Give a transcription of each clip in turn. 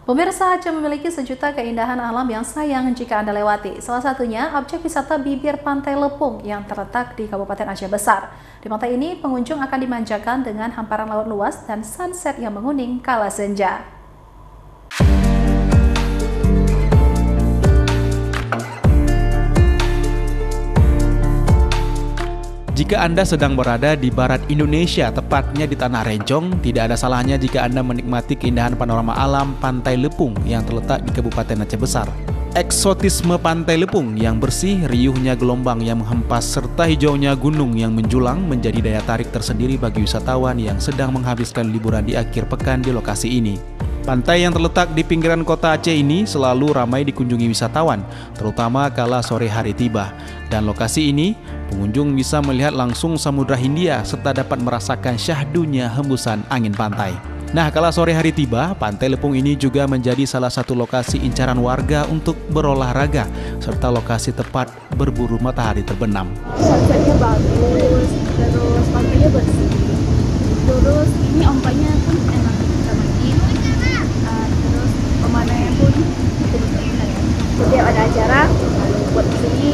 Pemirsa, Aceh memiliki sejuta keindahan alam yang sayang jika Anda lewati. Salah satunya objek wisata bibir Pantai Lepung yang terletak di Kabupaten Aceh Besar. Di pantai ini, pengunjung akan dimanjakan dengan hamparan laut luas dan sunset yang menguning kala senja. Jika Anda sedang berada di barat Indonesia, tepatnya di Tanah Rencong, tidak ada salahnya jika Anda menikmati keindahan panorama alam Pantai Lepung yang terletak di Kabupaten Aceh Besar. Eksotisme Pantai Lepung yang bersih, riuhnya gelombang yang menghempas, serta hijaunya gunung yang menjulang menjadi daya tarik tersendiri bagi wisatawan yang sedang menghabiskan liburan di akhir pekan di lokasi ini. Pantai yang terletak di pinggiran kota Aceh ini selalu ramai dikunjungi wisatawan, terutama kala sore hari tiba. Dan lokasi ini, pengunjung bisa melihat langsung Samudra Hindia serta dapat merasakan syahdunya hembusan angin pantai. Nah, kala sore hari tiba, Pantai Lepung ini juga menjadi salah satu lokasi incaran warga untuk berolahraga, serta lokasi tepat berburu matahari terbenam. Sunsetnya bagus, terus pantainya bersih, terus ini ombaknya pun enak kita main, terus pemandangannya pun betul-betul enak ya. Setiap ada acara, buat kesini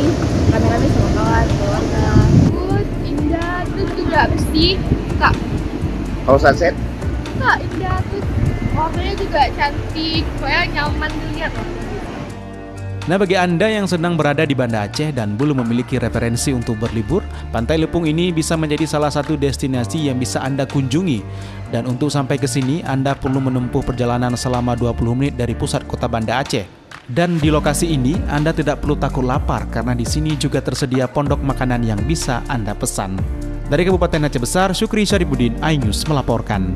rame-rame sama kawan, keluarga. Bagus, indah, terus juga bersih, kak. Kalau sunset? Kak, indah, terus warnanya juga cantik, pokoknya nyaman dilihat loh. Nah, bagi Anda yang sedang berada di Banda Aceh dan belum memiliki referensi untuk berlibur, Pantai Lepung ini bisa menjadi salah satu destinasi yang bisa Anda kunjungi. Dan untuk sampai ke sini, Anda perlu menempuh perjalanan selama 20 menit dari pusat kota Banda Aceh. Dan di lokasi ini, Anda tidak perlu takut lapar karena di sini juga tersedia pondok makanan yang bisa Anda pesan. Dari Kabupaten Aceh Besar, Syukri Syarifuddin, iNews melaporkan.